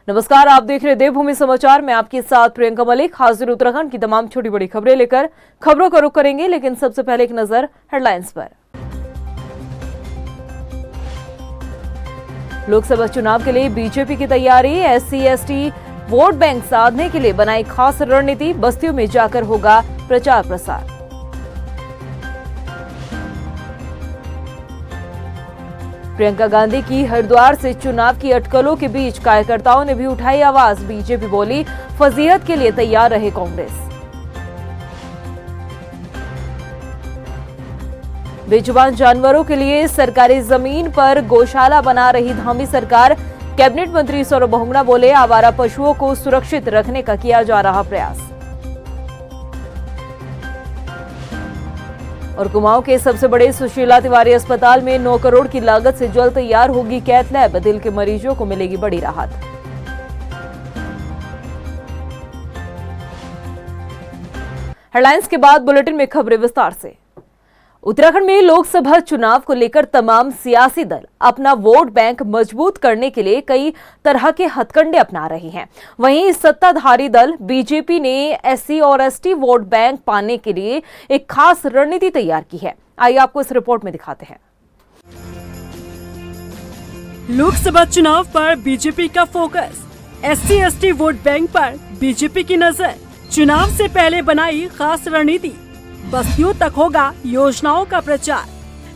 नमस्कार, आप देख रहे देवभूमि समाचार में आपके साथ प्रियंका मलिक हाजिर उत्तराखंड की तमाम छोटी बड़ी खबरें लेकर खबरों का रुख करेंगे। लेकिन सबसे पहले एक नजर हेडलाइंस पर। लोकसभा चुनाव के लिए बीजेपी की तैयारी। SC/ST वोट बैंक साधने के लिए बनाई खास रणनीति। बस्तियों में जाकर होगा प्रचार प्रसार। प्रियंका गांधी की हरिद्वार से चुनाव की अटकलों के बीच कार्यकर्ताओं ने भी उठाई आवाज। बीजेपी बोली, फजीहत के लिए तैयार रहे कांग्रेस। बेजुबान जानवरों के लिए सरकारी जमीन पर गौशाला बना रही धामी सरकार। कैबिनेट मंत्री सौरभ बहुगुणा बोले, आवारा पशुओं को सुरक्षित रखने का किया जा रहा प्रयास। और कुमाऊं के सबसे बड़े सुशीला तिवारी अस्पताल में 9 करोड़ की लागत से जल्द तैयार होगी कैथ लैब। दिल के मरीजों को मिलेगी बड़ी राहत। हेडलाइंस के बाद बुलेटिन में खबरें विस्तार से। उत्तराखंड में लोकसभा चुनाव को लेकर तमाम सियासी दल अपना वोट बैंक मजबूत करने के लिए कई तरह के हथकंडे अपना रहे हैं। वहीं सत्ताधारी दल बीजेपी ने SC और ST वोट बैंक पाने के लिए एक खास रणनीति तैयार की है। आइए आपको इस रिपोर्ट में दिखाते हैं। लोकसभा चुनाव पर बीजेपी का फोकस, SC/ST वोट बैंक पर बीजेपी की नजर। चुनाव से पहले बनाई खास रणनीति, बस्तियों तक होगा योजनाओं का प्रचार।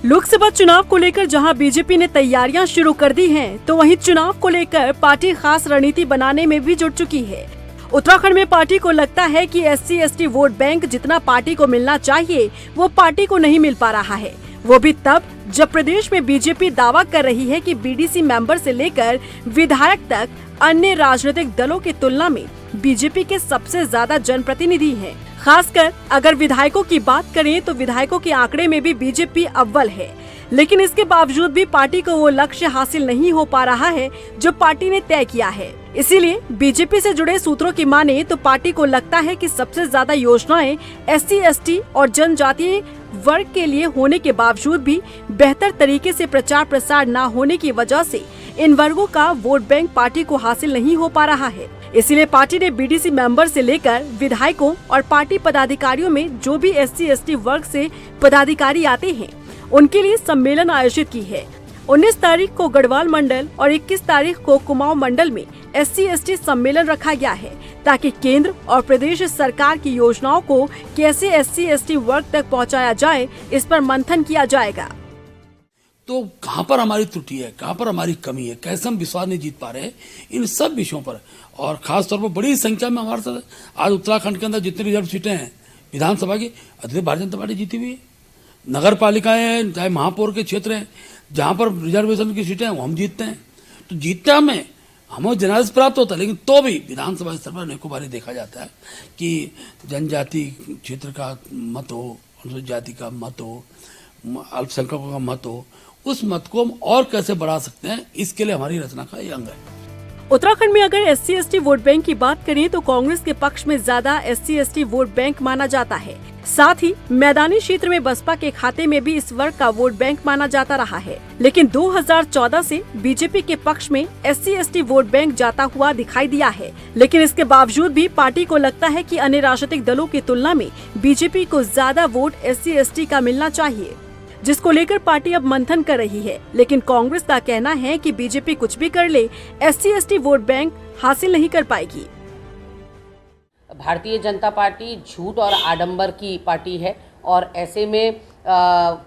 लोकसभा चुनाव को लेकर जहां बीजेपी ने तैयारियां शुरू कर दी हैं, तो वहीं चुनाव को लेकर पार्टी खास रणनीति बनाने में भी जुट चुकी है। उत्तराखंड में पार्टी को लगता है कि SC/ST वोट बैंक जितना पार्टी को मिलना चाहिए वो पार्टी को नहीं मिल पा रहा है। वो भी तब जब प्रदेश में बीजेपी दावा कर रही है कि BDC मेंबर से लेकर विधायक तक अन्य राजनीतिक दलों की तुलना में बीजेपी के सबसे ज्यादा जनप्रतिनिधि हैं। खासकर अगर विधायकों की बात करें तो विधायकों के आंकड़े में भी बीजेपी अव्वल है। लेकिन इसके बावजूद भी पार्टी को वो लक्ष्य हासिल नहीं हो पा रहा है जो पार्टी ने तय किया है। इसीलिए बीजेपी से जुड़े सूत्रों की माने तो पार्टी को लगता है कि सबसे ज्यादा योजनाएं SC/ST और जनजातीय वर्ग के लिए होने के बावजूद भी बेहतर तरीके से प्रचार प्रसार न होने की वजह से इन वर्गों का वोट बैंक पार्टी को हासिल नहीं हो पा रहा है। इसीलिए पार्टी ने BDC मेंबर से लेकर विधायकों और पार्टी पदाधिकारियों में जो भी SC/ST वर्ग से पदाधिकारी आते हैं उनके लिए सम्मेलन आयोजित की है। 19 तारीख को गढ़वाल मंडल और 21 तारीख को कुमाऊं मंडल में SC/ST सम्मेलन रखा गया है ताकि केंद्र और प्रदेश सरकार की योजनाओं को कैसे SC/ST वर्ग तक पहुंचाया जाए, इस पर मंथन किया जाएगा। तो कहाँ पर हमारी त्रुटि है, कहाँ पर हमारी कमी है, कैसे हम विश्वास नहीं जीत पा रहे हैं, इन सब विषयों पर। और खास तौर पर बड़ी संख्या में हमारे साथ आज उत्तराखंड के अंदर जितनी रिजर्व सीटें हैं विधानसभा की, अधिकतर भारतीय जनता पार्टी जीती हुई है। नगर पालिकाएं हैं, चाहे महापौर के क्षेत्र हैं, जहाँ पर रिजर्वेशन की सीटें हैं वो हम जीतते हैं। तो जीतते हमें जनादेश प्राप्त होता है। लेकिन तो भी विधानसभा स्तर पर अनेकों बार देखा जाता है कि जनजाति क्षेत्र का मत हो, अनुसूचित जाति का मत हो, अल्पसंख्यकों का मत हो, उस मत को हम और कैसे बढ़ा सकते हैं, इसके लिए हमारी रचना का ये अंग है। उत्तराखंड में अगर SC/ST वोट बैंक की बात करें तो कांग्रेस के पक्ष में ज्यादा SC/ST वोट बैंक माना जाता है। साथ ही मैदानी क्षेत्र में बसपा के खाते में भी इस वर्ग का वोट बैंक माना जाता रहा है। लेकिन 2014 से बीजेपी के पक्ष में SC/ST वोट बैंक जाता हुआ दिखाई दिया है। लेकिन इसके बावजूद भी पार्टी को लगता है कि अन्य राजनीतिक दलों की तुलना में बीजेपी को ज्यादा वोट SC/ST का मिलना चाहिए, जिसको लेकर पार्टी अब मंथन कर रही है। लेकिन कांग्रेस का कहना है कि बीजेपी कुछ भी कर ले, SC/ST वोट बैंक हासिल नहीं कर पाएगी। भारतीय जनता पार्टी झूठ और आडंबर की पार्टी है और ऐसे में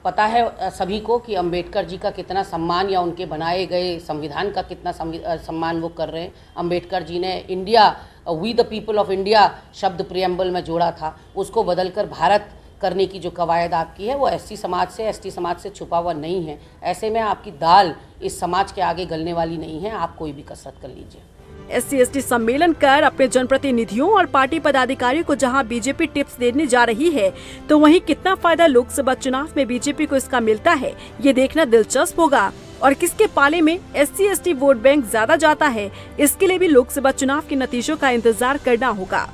पता है सभी को कि अंबेडकर जी का कितना सम्मान या उनके बनाए गए संविधान का कितना सम्मान वो कर रहे हैं। अंबेडकर जी ने India, we the people of India शब्द प्रियम्बल में जोड़ा था, उसको बदलकर भारत करने की जो कवायद आपकी है वो SC समाज से, ST समाज से छुपा हुआ नहीं है। ऐसे में आपकी दाल इस समाज के आगे गलने वाली नहीं है, आप कोई भी कसरत कर लीजिए। SC/ST सम्मेलन कर अपने जनप्रतिनिधियों और पार्टी पदाधिकारियों को जहां बीजेपी टिप्स देने जा रही है, तो वहीं कितना फायदा लोकसभा चुनाव में बीजेपी को इसका मिलता है, ये देखना दिलचस्प होगा। और किसके पाले में SC/ST वोट बैंक ज्यादा जाता है, इसके लिए भी लोकसभा चुनाव के नतीजों का इंतजार करना होगा।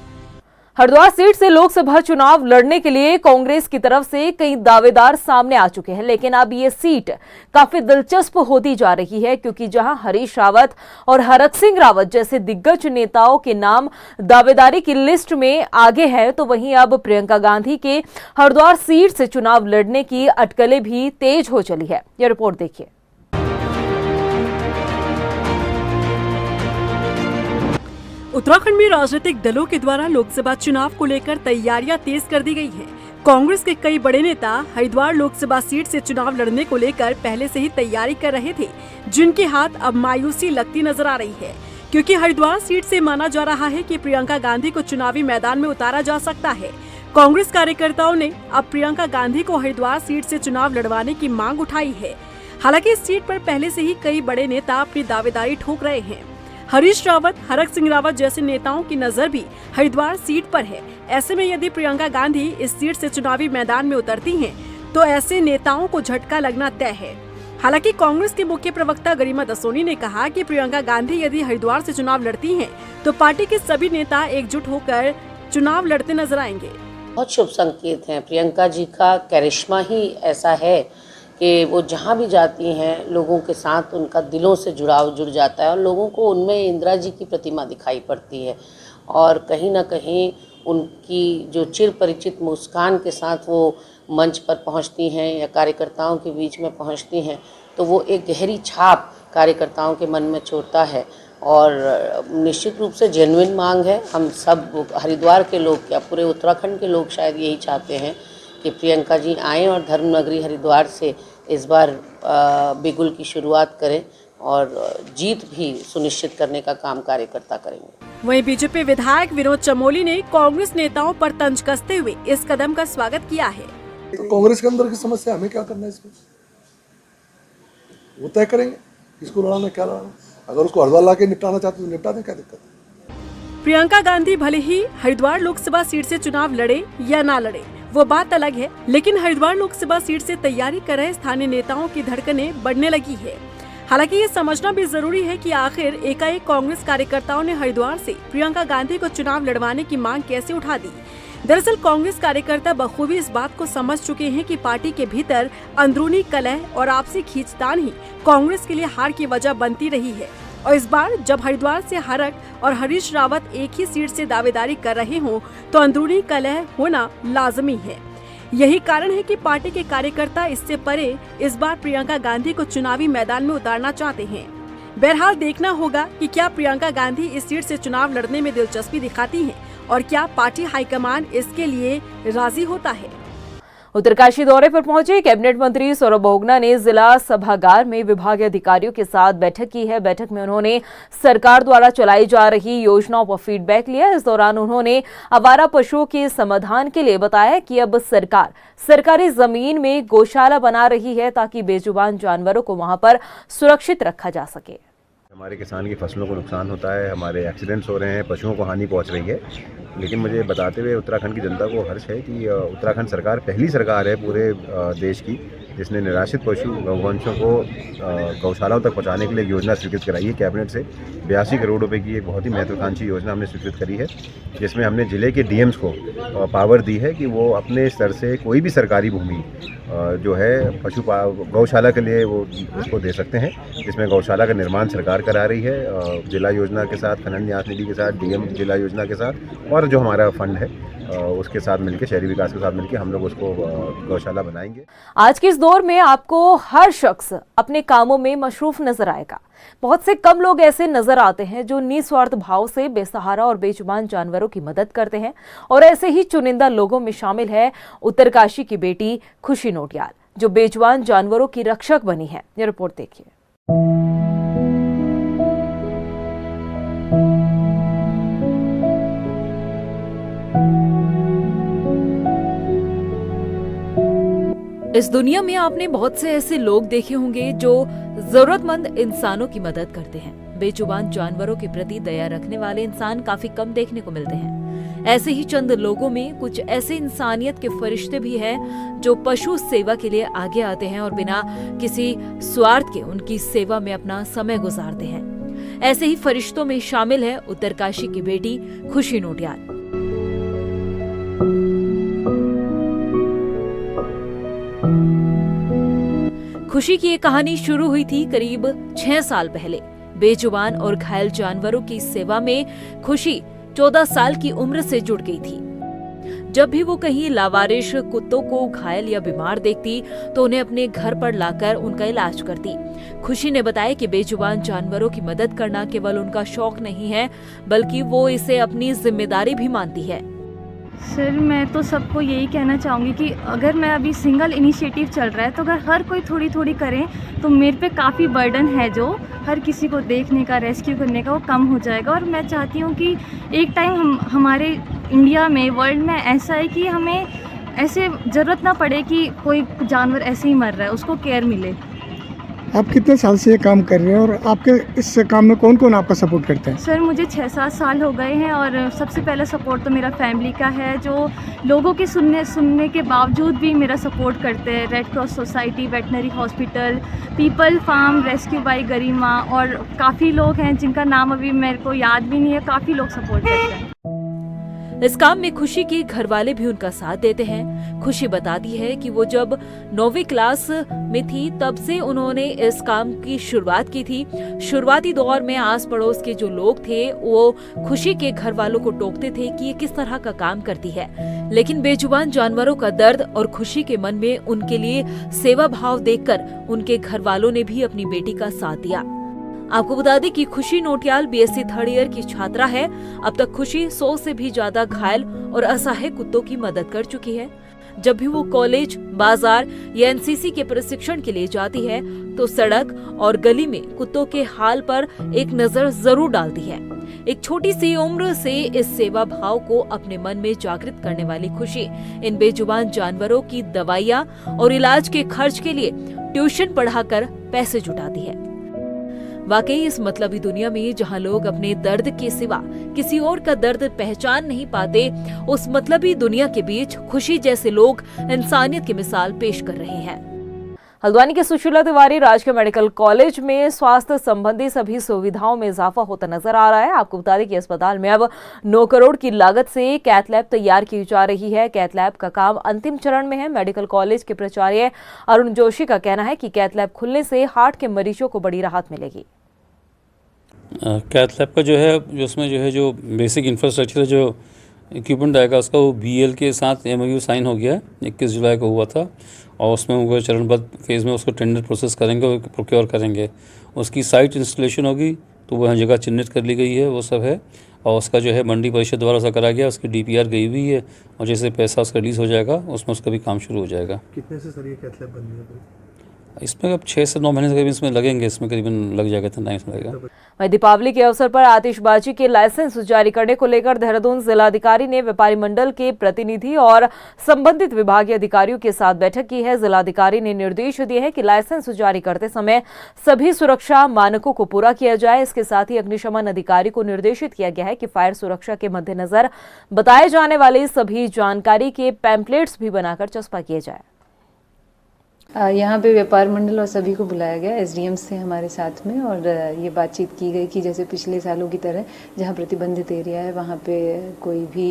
हरिद्वार सीट से लोकसभा चुनाव लड़ने के लिए कांग्रेस की तरफ से कई दावेदार सामने आ चुके हैं, लेकिन अब ये सीट काफी दिलचस्प होती जा रही है, क्योंकि जहां हरीश रावत और हरक सिंह रावत जैसे दिग्गज नेताओं के नाम दावेदारी की लिस्ट में आगे है, तो वहीं अब प्रियंका गांधी के हरिद्वार सीट से चुनाव लड़ने की अटकलें भी तेज हो चली है। यह रिपोर्ट देखिए। उत्तराखंड में राजनीतिक दलों के द्वारा लोकसभा चुनाव को लेकर तैयारियां तेज कर दी गई है। कांग्रेस के कई बड़े नेता हरिद्वार लोकसभा सीट से चुनाव लड़ने को लेकर पहले से ही तैयारी कर रहे थे, जिनके हाथ अब मायूसी लगती नजर आ रही है, क्योंकि हरिद्वार सीट से माना जा रहा है कि प्रियंका गांधी को चुनावी मैदान में उतारा जा सकता है। कांग्रेस कार्यकर्ताओं ने अब प्रियंका गांधी को हरिद्वार सीट से चुनाव लड़वाने की मांग उठाई है। हालांकि इस सीट पर पहले से ही कई बड़े नेता अपनी दावेदारी ठोक रहे हैं। हरीश रावत, हरक सिंह रावत जैसे नेताओं की नजर भी हरिद्वार सीट पर है। ऐसे में यदि प्रियंका गांधी इस सीट से चुनावी मैदान में उतरती हैं, तो ऐसे नेताओं को झटका लगना तय है। हालांकि कांग्रेस के मुख्य प्रवक्ता गरिमा दसोनी ने कहा कि प्रियंका गांधी यदि हरिद्वार से चुनाव लड़ती हैं, तो पार्टी के सभी नेता एकजुट होकर चुनाव लड़ते नजर आएंगे। बहुत शुभ संकेत हैं। प्रियंका जी का करिश्मा ही ऐसा है कि वो जहाँ भी जाती हैं लोगों के साथ उनका दिलों से जुड़ाव जुड़ जाता है और लोगों को उनमें इंदिरा जी की प्रतिमा दिखाई पड़ती है, और कहीं ना कहीं उनकी जो चिर परिचित मुस्कान के साथ वो मंच पर पहुंचती हैं या कार्यकर्ताओं के बीच में पहुंचती हैं, तो वो एक गहरी छाप कार्यकर्ताओं के मन में छोड़ता है। और निश्चित रूप से जेन्युइन मांग है। हम सब हरिद्वार के लोग, क्या पूरे उत्तराखंड के लोग शायद यही चाहते हैं कि प्रियंका जी आएँ और धर्मनगरी हरिद्वार से इस बार बिगुल की शुरुआत करें और जीत भी सुनिश्चित करने का काम कार्यकर्ता करेंगे। वहीं बीजेपी विधायक विनोद चमोली ने कांग्रेस नेताओं पर तंज कसते हुए इस कदम का स्वागत किया है। तो कांग्रेस के अंदर की समस्या हमें क्या करना है, इसमें वो तय करेंगे किसको लड़ाना क्या लड़ाना। अगर उसको हरिद्वार ला के निपटाना चाहते तो निपटा दें, क्या दिक्कत है। प्रियंका गांधी भले ही हरिद्वार लोकसभा सीट से चुनाव लड़े या ना लड़े, वो बात अलग है, लेकिन हरिद्वार लोकसभा सीट से तैयारी कर रहे स्थानीय नेताओं की धड़कनें बढ़ने लगी है। हालांकि ये समझना भी जरूरी है कि आखिर एकाएक कांग्रेस कार्यकर्ताओं ने हरिद्वार से प्रियंका गांधी को चुनाव लड़वाने की मांग कैसे उठा दी। दरअसल कांग्रेस कार्यकर्ता बखूबी इस बात को समझ चुके हैं कि पार्टी के भीतर अंदरूनी कलह और आपसी खींचतान ही कांग्रेस के लिए हार की वजह बनती रही है। और इस बार जब हरिद्वार से हरक और हरीश रावत एक ही सीट से दावेदारी कर रहे हों, तो अंदरूनी कलह होना लाजमी है। यही कारण है कि पार्टी के कार्यकर्ता इससे परे इस बार प्रियंका गांधी को चुनावी मैदान में उतारना चाहते हैं। बहरहाल देखना होगा कि क्या प्रियंका गांधी इस सीट से चुनाव लड़ने में दिलचस्पी दिखाती हैं और क्या पार्टी हाईकमान इसके लिए राजी होता है। उत्तरकाशी दौरे पर पहुंचे कैबिनेट मंत्री सौरभ बहुगुणा ने जिला सभागार में विभागीय अधिकारियों के साथ बैठक की है। बैठक में उन्होंने सरकार द्वारा चलाई जा रही योजनाओं पर फीडबैक लिया। इस दौरान उन्होंने आवारा पशुओं के समाधान के लिए बताया कि अब सरकार सरकारी जमीन में गौशाला बना रही है, ताकि बेजुबान जानवरों को वहां पर सुरक्षित रखा जा सके। हमारे किसान की फसलों को नुकसान होता है, हमारे एक्सीडेंट्स हो रहे हैं, पशुओं को हानि पहुंच रही है, लेकिन मुझे बताते हुए उत्तराखंड की जनता को हर्ष है कि उत्तराखंड सरकार पहली सरकार है पूरे देश की जिसने निराश्रित पशु गौवंशों को गौशालाओं तक पहुंचाने के लिए योजना स्वीकृत कराई है। कैबिनेट से 82 करोड़ रुपए की एक बहुत ही महत्वाकांक्षी योजना हमने स्वीकृत करी है, जिसमें हमने जिले के डीएम्स को पावर दी है कि वो अपने स्तर से कोई भी सरकारी भूमि जो है गौशाला के लिए वो उसको दे सकते हैं, जिसमें गौशाला का निर्माण सरकार करा रही है जिला योजना के साथ, खनन न्यास निधि के साथ, डीएम जिला योजना के साथ, और जो हमारा फंड है उसके साथ मिलकर, शहरी विकास के साथ मिलकर हम लोग उसको गौशाला बनाएंगे। आज के इस दौर में आपको हर शख्स अपने कामों में मशरूफ नजर आएगा। बहुत से कम लोग ऐसे नजर आते हैं जो निस्वार्थ भाव से बेसहारा और बेजुबान जानवरों की मदद करते हैं, और ऐसे ही चुनिंदा लोगों में शामिल है उत्तरकाशी की बेटी खुशी नोटियाल, जो बेजुबान जानवरों की रक्षक बनी है। ये रिपोर्ट देखिए। इस दुनिया में आपने बहुत से ऐसे लोग देखे होंगे जो जरूरतमंद इंसानों की मदद करते हैं। बेजुबान जानवरों के प्रति दया रखने वाले इंसान काफी कम देखने को मिलते हैं। ऐसे ही चंद लोगों में कुछ ऐसे इंसानियत के फरिश्ते भी हैं जो पशु सेवा के लिए आगे आते हैं और बिना किसी स्वार्थ के उनकी सेवा में अपना समय गुजारते हैं। ऐसे ही फरिश्तों में शामिल है उत्तरकाशी की बेटी खुशी नोटियाल। खुशी की ये कहानी शुरू हुई थी करीब 6 साल पहले। बेजुबान और घायल जानवरों की सेवा में खुशी 14 साल की उम्र से जुड़ गई थी। जब भी वो कहीं लावारिश कुत्तों को घायल या बीमार देखती तो उन्हें अपने घर पर लाकर उनका इलाज करती। खुशी ने बताया कि बेजुबान जानवरों की मदद करना केवल उनका शौक नहीं है, बल्कि वो इसे अपनी जिम्मेदारी भी मानती है। सर, मैं तो सबको यही कहना चाहूँगी कि अगर मैं अभी सिंगल इनिशिएटिव चल रहा है तो अगर हर कोई थोड़ी थोड़ी करे तो मेरे पे काफ़ी बर्डन है जो हर किसी को देखने का, रेस्क्यू करने का, वो कम हो जाएगा। और मैं चाहती हूँ कि एक टाइम हमारे इंडिया में, वर्ल्ड में ऐसा है कि हमें ऐसे ज़रूरत ना पड़े कि कोई जानवर ऐसे ही मर रहा है, उसको केयर मिले। आप कितने साल से ये काम कर रहे हैं और आपके इस काम में कौन कौन आपका सपोर्ट करते हैं? सर, मुझे 6-7 साल हो गए हैं और सबसे पहला सपोर्ट तो मेरा फैमिली का है, जो लोगों के सुनने के बावजूद भी मेरा सपोर्ट करते हैं। Red cross society, veterinary hospital, people farm, rescue by Garima और काफ़ी लोग हैं जिनका नाम अभी मेरे को याद भी नहीं है। काफ़ी लोग सपोर्ट करते हैं। इस काम में खुशी के घर वाले भी उनका साथ देते हैं। खुशी बताती है कि वो जब 9वीं क्लास में थी तब से उन्होंने इस काम की शुरुआत की थी। शुरुआती दौर में आस पड़ोस के जो लोग थे वो खुशी के घर वालों को टोकते थे कि ये किस तरह का काम करती है, लेकिन बेजुबान जानवरों का दर्द और खुशी के मन में उनके लिए सेवा भाव देखकर उनके घर वालों ने भी अपनी बेटी का साथ दिया। आपको बता दें कि खुशी नोटियाल BSc 3rd ईयर की छात्रा है। अब तक खुशी 100 से भी ज्यादा घायल और असहाय कुत्तों की मदद कर चुकी है। जब भी वो कॉलेज, बाजार या NCC के प्रशिक्षण के लिए जाती है तो सड़क और गली में कुत्तों के हाल पर एक नजर जरूर डालती है। एक छोटी सी उम्र से इस सेवा भाव को अपने मन में जागृत करने वाली खुशी इन बेजुबान जानवरों की दवाइयाँ और इलाज के खर्च के लिए ट्यूशन पढ़ाकर पैसे जुटाती है। वाकई इस मतलबी दुनिया में जहां लोग अपने दर्द के सिवा किसी और का दर्द पहचान नहीं पाते, उस मतलबी दुनिया के बीच खुशी जैसे लोग इंसानियत की मिसाल पेश कर रहे हैं। हल्द्वानी के सुशीला तिवारी राजकीय मेडिकल कॉलेज में स्वास्थ्य संबंधी सभी सुविधाओं में इजाफा होता नजर आ रहा है। आपको बता दें कि अस्पताल में अब 9 करोड़ की लागत से कैथ लैब तैयार की जा रही है। कैथ लैब का काम अंतिम चरण में है। मेडिकल कॉलेज के प्राचार्य अरुण जोशी का कहना है कि कैथ लैब खुलने से हार्ट के मरीजों को बड़ी राहत मिलेगी। कैथ लैब का जो है, उसमें जो है जो बेसिक इंफ्रास्ट्रक्चर जो इक्विपमेंट आएगा उसका वो BL के साथ MOU साइन हो गया है, 21 जुलाई को हुआ था। और उसमें वो चरणबद्ध फेज़ में उसको टेंडर प्रोसेस करेंगे और प्रोक्योर करेंगे। उसकी साइट इंस्टॉलेशन होगी तो वह जगह चिन्हित कर ली गई है, वो सब है। और उसका जो है मंडी परिषद द्वारा उसका करा गया, उसकी DPR गई हुई है और जैसे पैसा उसका रिलीज़ हो जाएगा उसमें उसका भी काम शुरू हो जाएगा। कितने से सर ये कैथ लैब बननी है? इसमें अब 6 से 9 महीने से करीबन इसमें लगेंगे, इसमें करीबन लग जाएगा, इतना टाइम इसमें लगेगा। वहीं दीपावली के अवसर पर आतिशबाजी के लाइसेंस जारी करने को लेकर देहरादून जिलाधिकारी ने व्यापारी मंडल के प्रतिनिधि और संबंधित विभागीय अधिकारियों के साथ बैठक की है। जिलाधिकारी ने निर्देश दिए हैं कि लाइसेंस जारी करते समय सभी सुरक्षा मानकों को पूरा किया जाए। इसके साथ ही अग्निशमन अधिकारी को निर्देशित किया गया है कि फायर सुरक्षा के मद्देनजर बताए जाने वाले सभी जानकारी के पैम्पलेट्स भी बनाकर चस्पा किए जाए। यहाँ पे व्यापार मंडल और सभी को बुलाया गया, SDM से हमारे साथ में, और ये बातचीत की गई कि जैसे पिछले सालों की तरह जहाँ प्रतिबंधित एरिया है वहाँ पे कोई भी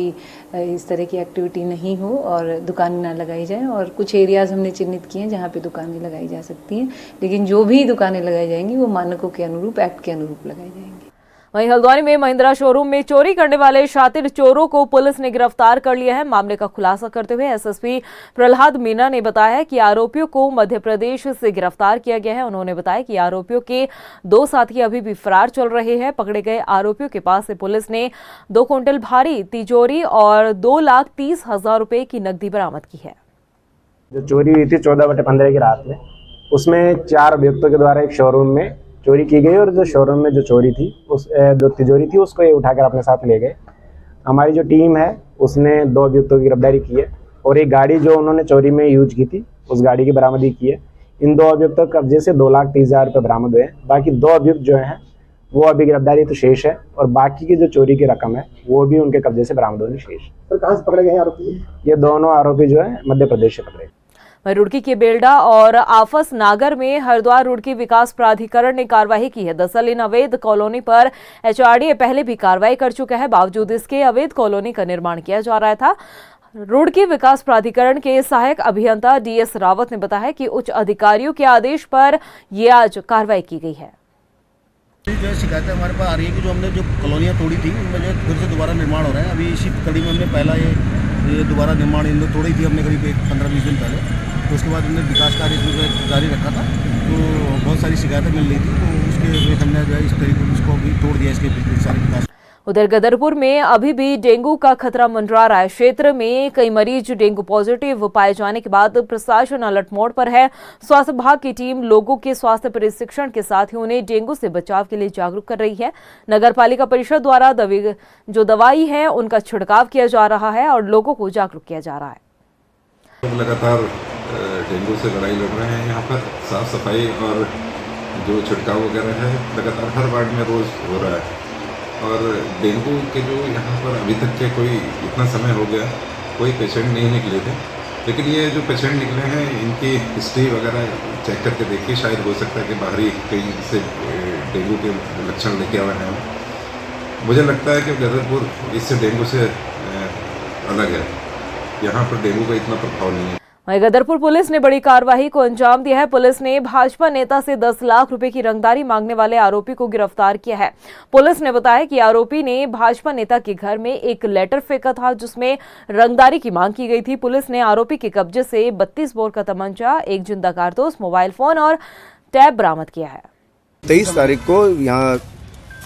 इस तरह की एक्टिविटी नहीं हो और दुकानें ना लगाई जाए। और कुछ एरियाज़ हमने चिन्हित किए हैं जहाँ पे दुकानें लगाई जा सकती हैं, लेकिन जो भी दुकानें लगाई जाएंगी वो मानकों के अनुरूप, एक्ट के अनुरूप लगाई जाएंगी। वहीं हल्द्वानी में महिंद्रा शोरूम में चोरी करने वाले शातिर चोरों को पुलिस ने गिरफ्तार कर लिया है। मामले का खुलासा करते हुए SSP प्रहलाद मीना ने बताया कि आरोपियों को मध्य प्रदेश से गिरफ्तार किया गया है। उन्होंने बताया कि आरोपियों के 2 साथी अभी भी फरार चल रहे हैं। पकड़े गए आरोपियों के पास से पुलिस ने 2 क्विंटल भारी तिजोरी और 2,30,000 रुपए की नकदी बरामद की है। जो चोरी हुई थी 14/15 की रात में, उसमें 4 अभियुक्तों के द्वारा एक शोरूम में चोरी की गई और जो शोरूम में जो चोरी थी, उस जो तिजोरी थी उसको ये उठाकर अपने साथ ले गए। हमारी जो टीम है उसने 2 अभियुक्तों की गिरफ्तारी की है और एक गाड़ी जो उन्होंने चोरी में यूज की थी उस गाड़ी की बरामदी की है। इन 2 अभियुक्तों के कब्जे से 2,30,000 रुपये बरामद हुए हैं। बाकी 2 अभियुक्त जो हैं वो अभी गिरफ्तारी तो शेष है और बाकी की जो चोरी की रकम है वो भी उनके कब्जे से बरामद होनी शेष। सर कहाँ से पकड़े गए आरोपी? ये दोनों आरोपी जो है मध्य प्रदेश से पकड़े। रुड़की के बेलडा और आफस नागर में हरिद्वार रुड़की विकास प्राधिकरण ने कार्रवाई की है। दरअसल इन अवैध कॉलोनी पर HRDA पहले भी कार्रवाई कर चुका है। बावजूद इसके अवैध कॉलोनी का निर्माण किया जा रहा था। रुड़की विकास प्राधिकरण के सहायक अभियंता डीएस रावत ने बताया कि उच्च अधिकारियों के आदेश पर ये आज कार्रवाई की गई है। जो है शिकायतें हमारे पास आ रही है कि जो हमने जो कॉलोनियाँ तोड़ी थी उनमें जो है फिर से दोबारा निर्माण हो रहा है। अभी इसी कड़ी में हमने पहला ये दोबारा निर्माण इनने तोड़ी थी हमने करीब 15-20 दिन पहले, तो उसके बाद हमने विकास कार्य इसमें जारी रखा था। तो बहुत सारी शिकायतें मिल रही थी, तो उसके हमने जो है इस तरीके उसको भी तोड़ दिया, इसके सारे विकास। उधर गदरपुर में अभी भी डेंगू का खतरा मंडरा रहा है। क्षेत्र में कई मरीज डेंगू पॉजिटिव पाए जाने के बाद प्रशासन अलर्ट मोड पर है। स्वास्थ्य विभाग की टीम लोगों के स्वास्थ्य प्रशिक्षण के साथ ही उन्हें डेंगू से बचाव के लिए जागरूक कर रही है। नगर पालिका परिषद द्वारा जो दवाई है उनका छिड़काव किया जा रहा है और लोगों को जागरूक किया जा रहा है। लगातार डेंगू से लड़ाई लड़ रहे हैं। यहाँ पर साफ सफाई और जो छिड़काव वगैरह है लगातार हर वार्ड में रोज हो रहा है। और डेंगू के जो यहाँ पर अभी तक के कोई इतना समय हो गया कोई पेशेंट नहीं निकले थे, लेकिन ये जो पेशेंट निकले हैं इनकी हिस्ट्री वगैरह चेक करके देखिए, शायद हो सकता है कि बाहरी कहीं से डेंगू के लक्षण लेके आए हैं। मुझे लगता है कि गदरपुर इससे डेंगू से अलग है, यहाँ पर डेंगू का इतना प्रभाव नहीं है। वहीं गदरपुर पुलिस ने बड़ी कार्रवाई को अंजाम दिया है। पुलिस ने भाजपा नेता से 10 लाख रुपए की रंगदारी मांगने वाले आरोपी को गिरफ्तार किया है। पुलिस ने बताया कि आरोपी ने भाजपा नेता के घर में एक लेटर फेंका था जिसमें रंगदारी की मांग की गई थी। पुलिस ने आरोपी के कब्जे से 32 बोर का तमंचा, एक जिंदा कारतूस, मोबाइल फोन और टैब बरामद किया है। 23 तारीख को यहाँ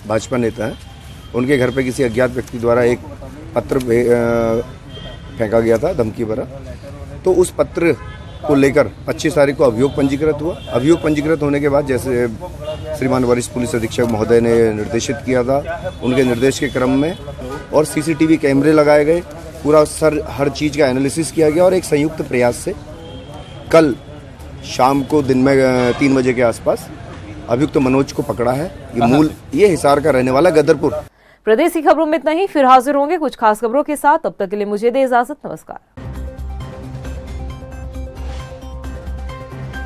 भाजपा नेता है, उनके घर पे किसी अज्ञात व्यक्ति द्वारा एक पत्र फेंका गया था धमकी भरा। तो उस पत्र को लेकर 25 तारीख को अभियोग पंजीकृत हुआ। अभियोग पंजीकृत होने के बाद जैसे श्रीमान वरिष्ठ पुलिस अधीक्षक महोदय ने निर्देशित किया था, उनके निर्देश के क्रम में और सीसीटीवी कैमरे लगाए गए, पूरा हर चीज़ का एनालिसिस किया गया और एक संयुक्त प्रयास से कल शाम को दिन में 3 बजे के आसपास अभियुक्त मनोज को पकड़ा है। ये हिसार का रहने वाला गदरपुर। प्रदेश की खबरों में इतना ही, फिर हाजिर होंगे कुछ खास खबरों के साथ। तब तक के लिए मुझे दे इजाजत, नमस्कार।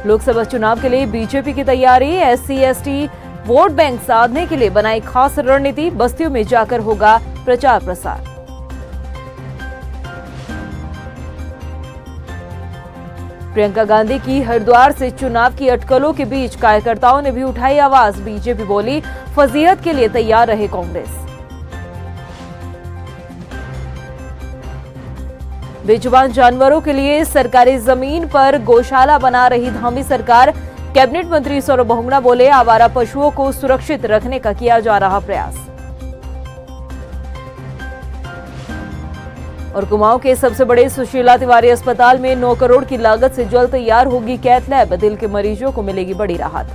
लोकसभा चुनाव के लिए बीजेपी की तैयारी, SC/ST वोट बैंक साधने के लिए बनाई खास रणनीति, बस्तियों में जाकर होगा प्रचार प्रसार। प्रियंका गांधी की हरिद्वार से चुनाव की अटकलों के बीच कार्यकर्ताओं ने भी उठाई आवाज। बीजेपी बोली, फजीहत के लिए तैयार रहे कांग्रेस। बेजुबान जानवरों के लिए सरकारी जमीन पर गौशाला बना रही धामी सरकार। कैबिनेट मंत्री सौरभ बहुगुणा बोले, आवारा पशुओं को सुरक्षित रखने का किया जा रहा प्रयास। और कुमाऊं के सबसे बड़े सुशीला तिवारी अस्पताल में 9 करोड़ की लागत से जल्द तैयार होगी कैथ लैब। दिल के मरीजों को मिलेगी बड़ी राहत।